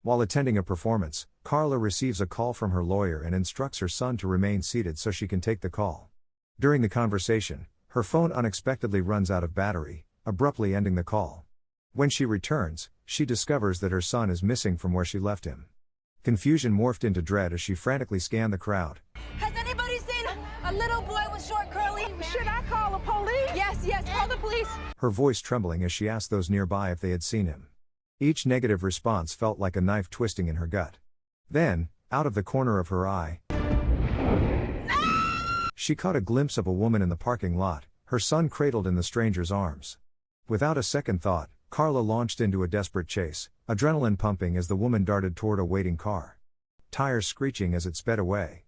While attending a performance, Karla receives a call from her lawyer and instructs her son to remain seated so she can take the call. During the conversation, her phone unexpectedly runs out of battery, abruptly ending the call. When she returns, she discovers that her son is missing from where she left him. Confusion morphed into dread as she frantically scanned the crowd. Has anybody seen a little boy with short curly hair? Should I call the police? Yes, call the police. Her voice trembling as she asked those nearby if they had seen him. Each negative response felt like a knife twisting in her gut. Then, out of the corner of her eye, she caught a glimpse of a woman in the parking lot, her son cradled in the stranger's arms. Without a second thought, Karla launched into a desperate chase, adrenaline pumping as the woman darted toward a waiting car. Tires screeching as it sped away.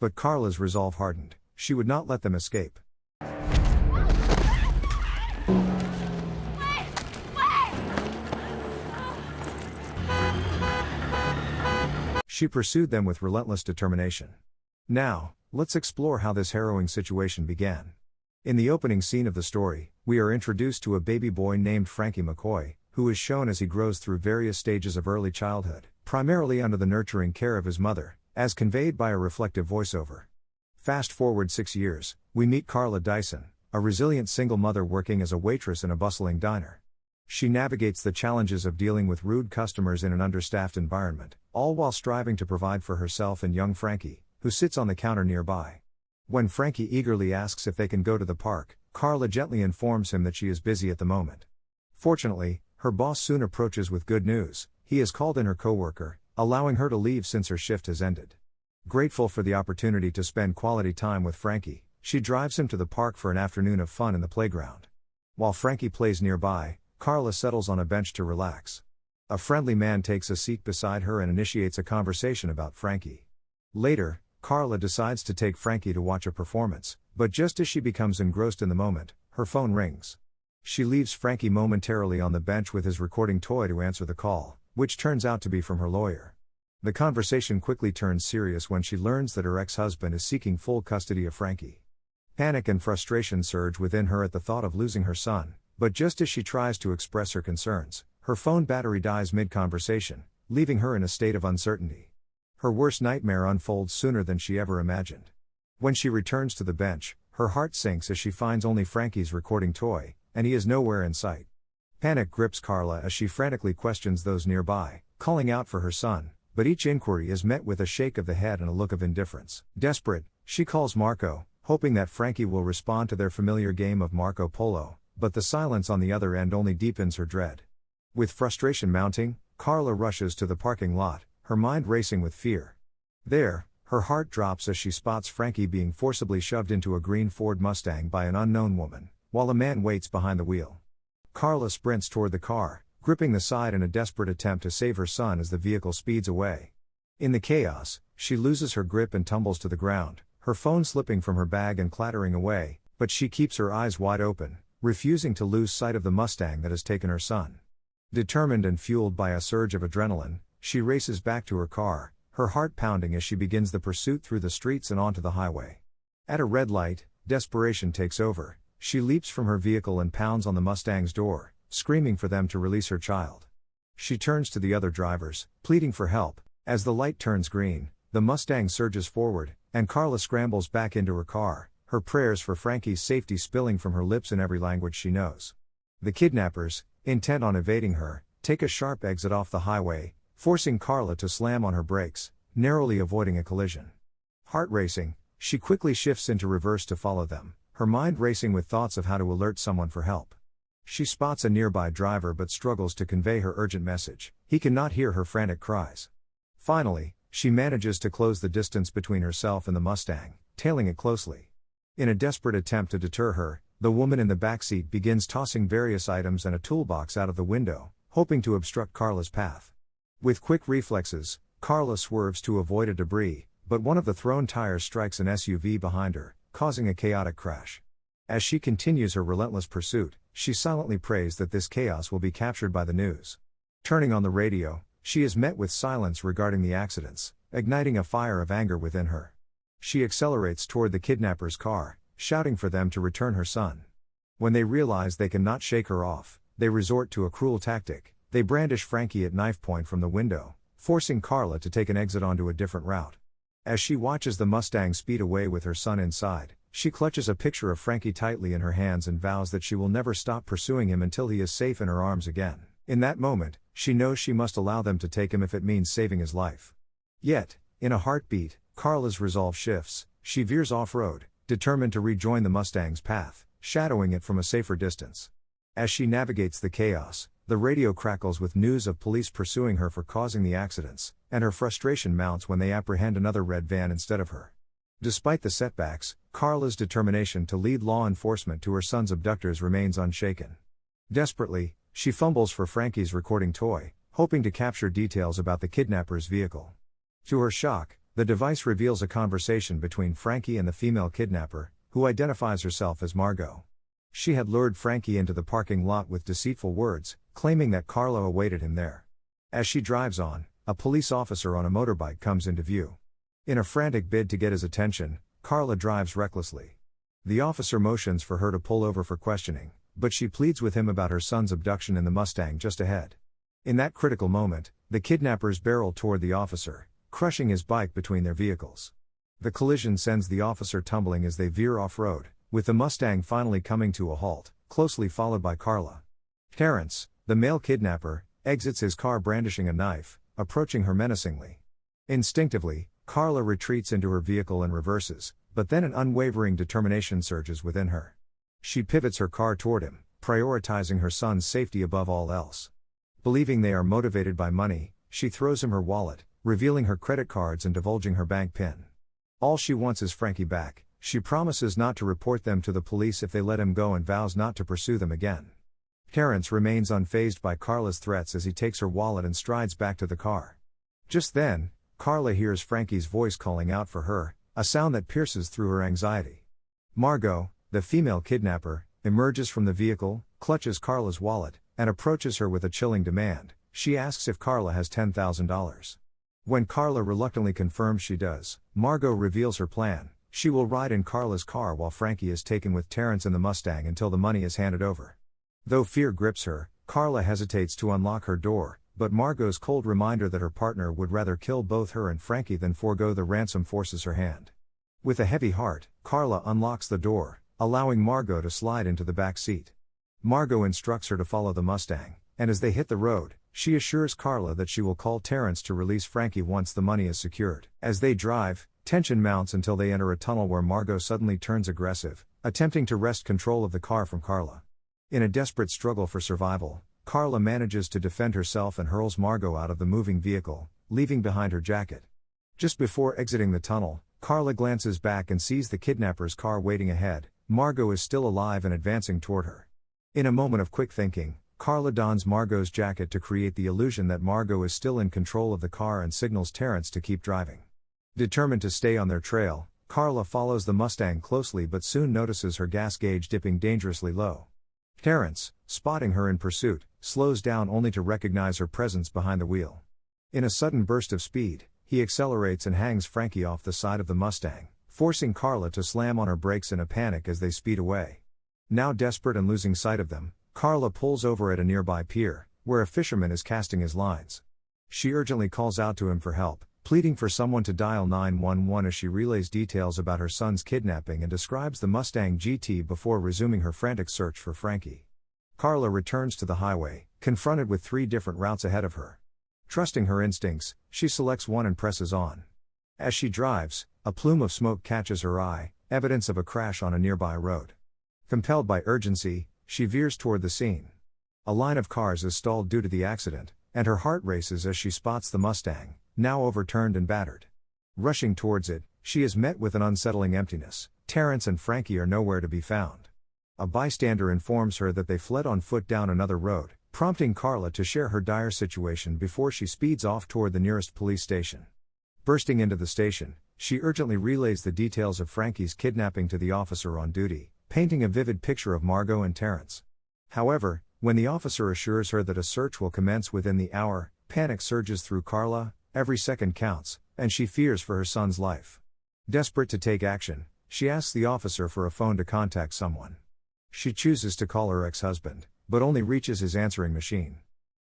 But Karla's resolve hardened. She would not let them escape. She pursued them with relentless determination. Now, let's explore how this harrowing situation began. In the opening scene of the story, we are introduced to a baby boy named Frankie McCoy, who is shown as he grows through various stages of early childhood, primarily under the nurturing care of his mother, as conveyed by a reflective voiceover. Fast forward 6 years, we meet Karla Dyson, a resilient single mother working as a waitress in a bustling diner. She navigates the challenges of dealing with rude customers in an understaffed environment, all while striving to provide for herself and young Frankie, who sits on the counter nearby. When Frankie eagerly asks if they can go to the park, Karla gently informs him that she is busy at the moment. Fortunately, her boss soon approaches with good news. He has called in her coworker, allowing her to leave since her shift has ended. Grateful for the opportunity to spend quality time with Frankie, she drives him to the park for an afternoon of fun in the playground. While Frankie plays nearby, Karla settles on a bench to relax. A friendly man takes a seat beside her and initiates a conversation about Frankie. Later, Karla decides to take Frankie to watch a performance, but just as she becomes engrossed in the moment, her phone rings. She leaves Frankie momentarily on the bench with his recording toy to answer the call, which turns out to be from her lawyer. The conversation quickly turns serious when she learns that her ex-husband is seeking full custody of Frankie. Panic and frustration surge within her at the thought of losing her son, but just as she tries to express her concerns, her phone battery dies mid-conversation, leaving her in a state of uncertainty. Her worst nightmare unfolds sooner than she ever imagined. When she returns to the bench, her heart sinks as she finds only Frankie's recording toy, and he is nowhere in sight. Panic grips Karla as she frantically questions those nearby, calling out for her son, but each inquiry is met with a shake of the head and a look of indifference. Desperate, she calls Marco, hoping that Frankie will respond to their familiar game of Marco Polo, but the silence on the other end only deepens her dread. With frustration mounting, Karla rushes to the parking lot, her mind racing with fear. There, her heart drops as she spots Frankie being forcibly shoved into a green Ford Mustang by an unknown woman, while a man waits behind the wheel. Karla sprints toward the car, gripping the side in a desperate attempt to save her son as the vehicle speeds away. In the chaos, she loses her grip and tumbles to the ground, her phone slipping from her bag and clattering away, but she keeps her eyes wide open, refusing to lose sight of the Mustang that has taken her son. Determined and fueled by a surge of adrenaline, she races back to her car, her heart pounding as she begins the pursuit through the streets and onto the highway. At a red light, desperation takes over. She leaps from her vehicle and pounds on the Mustang's door, screaming for them to release her child. She turns to the other drivers, pleading for help. As the light turns green, the Mustang surges forward, and Karla scrambles back into her car, her prayers for Frankie's safety spilling from her lips in every language she knows. The kidnappers, intent on evading her, take a sharp exit off the highway, forcing Karla to slam on her brakes, narrowly avoiding a collision. Heart racing, she quickly shifts into reverse to follow them, her mind racing with thoughts of how to alert someone for help. She spots a nearby driver but struggles to convey her urgent message. He cannot hear her frantic cries. Finally, she manages to close the distance between herself and the Mustang, tailing it closely. In a desperate attempt to deter her, the woman in the backseat begins tossing various items and a toolbox out of the window, hoping to obstruct Karla's path. With quick reflexes, Karla swerves to avoid a debris, but one of the thrown tires strikes an SUV behind her, causing a chaotic crash. As she continues her relentless pursuit, she silently prays that this chaos will be captured by the news. Turning on the radio, she is met with silence regarding the accidents, igniting a fire of anger within her. She accelerates toward the kidnapper's car, shouting for them to return her son. When they realize they cannot shake her off, they resort to a cruel tactic. They brandish Frankie at knife point from the window, forcing Karla to take an exit onto a different route. As she watches the Mustang speed away with her son inside, she clutches a picture of Frankie tightly in her hands and vows that she will never stop pursuing him until he is safe in her arms again. In that moment, she knows she must allow them to take him if it means saving his life. Yet, in a heartbeat, Karla's resolve shifts. She veers off-road, determined to rejoin the Mustang's path, shadowing it from a safer distance. As she navigates the chaos, the radio crackles with news of police pursuing her for causing the accidents, and her frustration mounts when they apprehend another red van instead of her. Despite the setbacks, Karla's determination to lead law enforcement to her son's abductors remains unshaken. Desperately, she fumbles for Frankie's recording toy, hoping to capture details about the kidnapper's vehicle. To her shock, the device reveals a conversation between Frankie and the female kidnapper, who identifies herself as Margot. She had lured Frankie into the parking lot with deceitful words, claiming that Karla awaited him there. As she drives on, a police officer on a motorbike comes into view. In a frantic bid to get his attention, Karla drives recklessly. The officer motions for her to pull over for questioning, but she pleads with him about her son's abduction in the Mustang just ahead. In that critical moment, the kidnappers barrel toward the officer, crushing his bike between their vehicles. The collision sends the officer tumbling as they veer off-road, with the Mustang finally coming to a halt, closely followed by Karla. Terrence, the male kidnapper, exits his car brandishing a knife, approaching her menacingly. Instinctively, Karla retreats into her vehicle and reverses, but then an unwavering determination surges within her. She pivots her car toward him, prioritizing her son's safety above all else. Believing they are motivated by money, she throws him her wallet, revealing her credit cards and divulging her bank PIN. All she wants is Frankie back. She promises not to report them to the police if they let him go and vows not to pursue them again. Terrence remains unfazed by Karla's threats as he takes her wallet and strides back to the car. Just then, Karla hears Frankie's voice calling out for her, a sound that pierces through her anxiety. Margot, the female kidnapper, emerges from the vehicle, clutches Karla's wallet, and approaches her with a chilling demand. She asks if Karla has $10,000. When Karla reluctantly confirms she does, Margot reveals her plan. She will ride in Karla's car while Frankie is taken with Terrence in the Mustang until the money is handed over. Though fear grips her, Karla hesitates to unlock her door, but Margot's cold reminder that her partner would rather kill both her and Frankie than forego the ransom forces her hand. With a heavy heart, Karla unlocks the door, allowing Margot to slide into the back seat. Margot instructs her to follow the Mustang, and as they hit the road, she assures Karla that she will call Terrence to release Frankie once the money is secured. As they drive, tension mounts until they enter a tunnel where Margot suddenly turns aggressive, attempting to wrest control of the car from Karla. In a desperate struggle for survival, Karla manages to defend herself and hurls Margot out of the moving vehicle, leaving behind her jacket. Just before exiting the tunnel, Karla glances back and sees the kidnapper's car waiting ahead. Margot is still alive and advancing toward her. In a moment of quick thinking, Karla dons Margot's jacket to create the illusion that Margot is still in control of the car and signals Terrence to keep driving. Determined to stay on their trail, Karla follows the Mustang closely but soon notices her gas gauge dipping dangerously low. Terrence, spotting her in pursuit, slows down only to recognize her presence behind the wheel. In a sudden burst of speed, he accelerates and hangs Frankie off the side of the Mustang, forcing Karla to slam on her brakes in a panic as they speed away. Now desperate and losing sight of them, Karla pulls over at a nearby pier, where a fisherman is casting his lines. She urgently calls out to him for help, pleading for someone to dial 911 as she relays details about her son's kidnapping and describes the Mustang GT before resuming her frantic search for Frankie. Karla returns to the highway, confronted with 3 different routes ahead of her. Trusting her instincts, she selects one and presses on. As she drives, a plume of smoke catches her eye, evidence of a crash on a nearby road. Compelled by urgency, she veers toward the scene. A line of cars is stalled due to the accident, and her heart races as she spots the Mustang, now overturned and battered. Rushing towards it, she is met with an unsettling emptiness. Terrence and Frankie are nowhere to be found. A bystander informs her that they fled on foot down another road, prompting Karla to share her dire situation before she speeds off toward the nearest police station. Bursting into the station, she urgently relays the details of Frankie's kidnapping to the officer on duty, painting a vivid picture of Margot and Terrence. However, when the officer assures her that a search will commence within the hour, panic surges through Karla. Every second counts, and she fears for her son's life. Desperate to take action, she asks the officer for a phone to contact someone. She chooses to call her ex-husband, but only reaches his answering machine.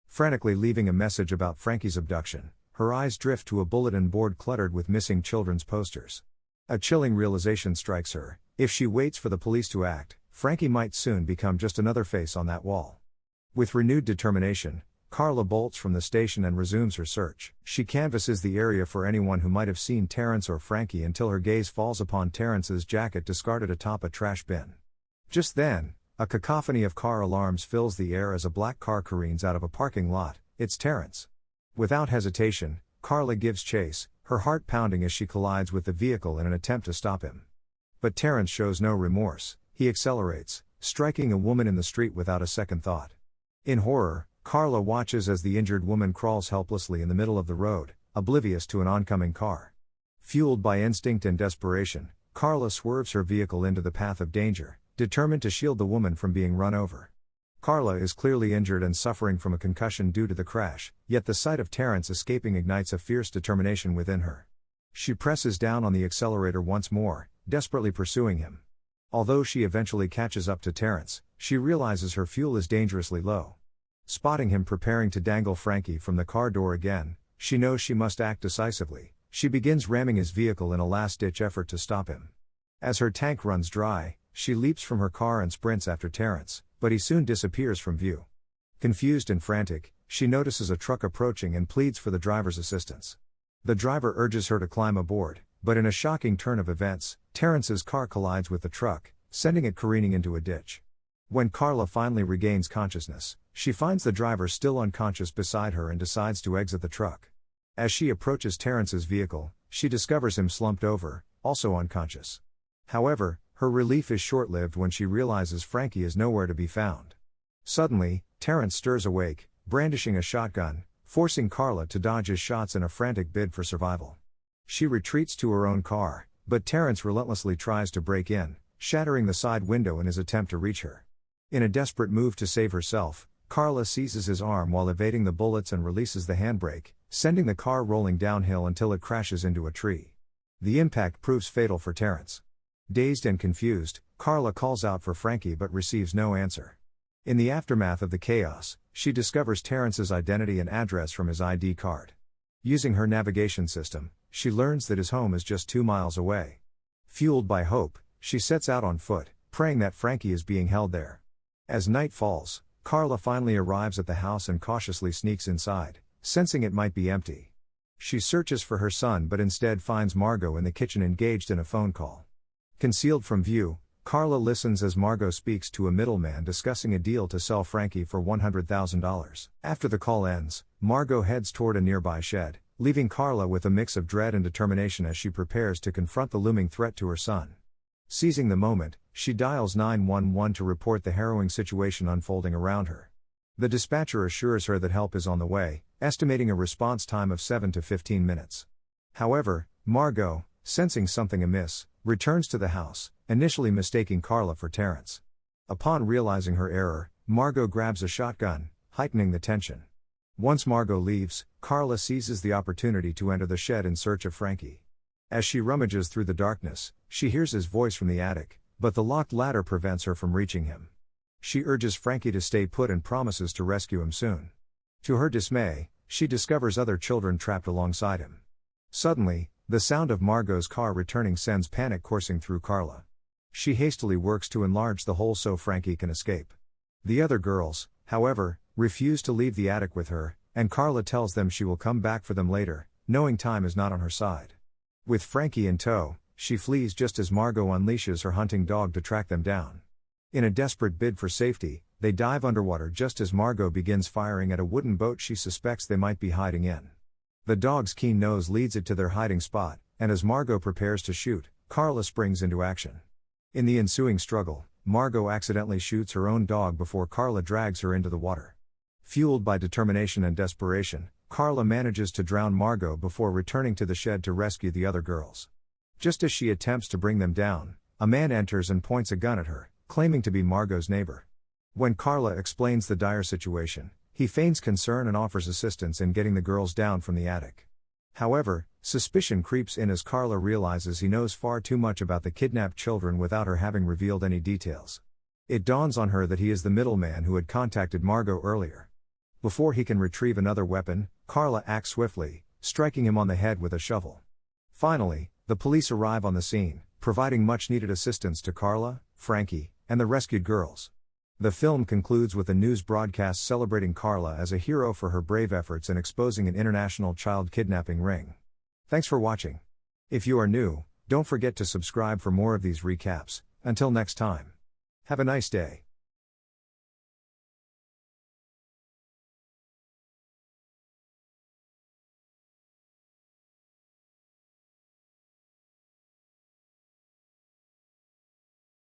Frantically leaving a message about Frankie's abduction, her eyes drift to a bulletin board cluttered with missing children's posters. A chilling realization strikes her: if she waits for the police to act, Frankie might soon become just another face on that wall. With renewed determination, Karla bolts from the station and resumes her search. She canvasses the area for anyone who might have seen Terrence or Frankie until her gaze falls upon Terrence's jacket discarded atop a trash bin. Just then, a cacophony of car alarms fills the air as a black car careens out of a parking lot. It's Terrence. Without hesitation, Karla gives chase, her heart pounding as she collides with the vehicle in an attempt to stop him. But Terrence shows no remorse. He accelerates, striking a woman in the street without a second thought. In horror, Karla watches as the injured woman crawls helplessly in the middle of the road, oblivious to an oncoming car. Fueled by instinct and desperation, Karla swerves her vehicle into the path of danger, determined to shield the woman from being run over. Karla is clearly injured and suffering from a concussion due to the crash, yet the sight of Terrence escaping ignites a fierce determination within her. She presses down on the accelerator once more, desperately pursuing him. Although she eventually catches up to Terrence, she realizes her fuel is dangerously low. Spotting him preparing to dangle Frankie from the car door again, she knows she must act decisively. She begins ramming his vehicle in a last-ditch effort to stop him. As her tank runs dry, she leaps from her car and sprints after Terrence, but he soon disappears from view. Confused and frantic, she notices a truck approaching and pleads for the driver's assistance. The driver urges her to climb aboard, but in a shocking turn of events, Terrence's car collides with the truck, sending it careening into a ditch. When Karla finally regains consciousness, she finds the driver still unconscious beside her and decides to exit the truck. As she approaches Terrence's vehicle, she discovers him slumped over, also unconscious. However, her relief is short-lived when she realizes Frankie is nowhere to be found. Suddenly, Terrence stirs awake, brandishing a shotgun, forcing Karla to dodge his shots in a frantic bid for survival. She retreats to her own car, but Terrence relentlessly tries to break in, shattering the side window in his attempt to reach her. In a desperate move to save herself, Karla seizes his arm while evading the bullets and releases the handbrake, sending the car rolling downhill until it crashes into a tree. The impact proves fatal for Terrence. Dazed and confused, Karla calls out for Frankie but receives no answer. In the aftermath of the chaos, she discovers Terrence's identity and address from his ID card. Using her navigation system, she learns that his home is just 2 miles away. Fueled by hope, she sets out on foot, praying that Frankie is being held there. As night falls, Karla finally arrives at the house and cautiously sneaks inside, sensing it might be empty. She searches for her son but instead finds Margot in the kitchen engaged in a phone call. Concealed from view, Karla listens as Margot speaks to a middleman discussing a deal to sell Frankie for $100,000. After the call ends, Margot heads toward a nearby shed, leaving Karla with a mix of dread and determination as she prepares to confront the looming threat to her son. Seizing the moment, she dials 911 to report the harrowing situation unfolding around her. The dispatcher assures her that help is on the way, estimating a response time of 7 to 15 minutes. However, Margot, sensing something amiss, returns to the house, initially mistaking Karla for Terrence. Upon realizing her error, Margot grabs a shotgun, heightening the tension. Once Margot leaves, Karla seizes the opportunity to enter the shed in search of Frankie. As she rummages through the darkness, she hears his voice from the attic, but the locked ladder prevents her from reaching him. She urges Frankie to stay put and promises to rescue him soon. To her dismay, she discovers other children trapped alongside him. Suddenly, the sound of Margot's car returning sends panic coursing through Karla. She hastily works to enlarge the hole so Frankie can escape. The other girls, however, refuse to leave the attic with her, and Karla tells them she will come back for them later, knowing time is not on her side. With Frankie in tow, she flees just as Margot unleashes her hunting dog to track them down. In a desperate bid for safety, they dive underwater just as Margot begins firing at a wooden boat she suspects they might be hiding in. The dog's keen nose leads it to their hiding spot, and as Margot prepares to shoot, Karla springs into action. In the ensuing struggle, Margot accidentally shoots her own dog before Karla drags her into the water. Fueled by determination and desperation, Karla manages to drown Margot before returning to the shed to rescue the other girls. Just as she attempts to bring them down, a man enters and points a gun at her, claiming to be Margot's neighbor. When Karla explains the dire situation, he feigns concern and offers assistance in getting the girls down from the attic. However, suspicion creeps in as Karla realizes he knows far too much about the kidnapped children without her having revealed any details. It dawns on her that he is the middleman who had contacted Margot earlier. Before he can retrieve another weapon, Karla acts swiftly, striking him on the head with a shovel. Finally, the police arrive on the scene, providing much-needed assistance to Karla, Frankie, and the rescued girls. The film concludes with a news broadcast celebrating Karla as a hero for her brave efforts in exposing an international child kidnapping ring. Thanks for watching. If you are new, don't forget to subscribe for more of these recaps. Until next time. Have a nice day.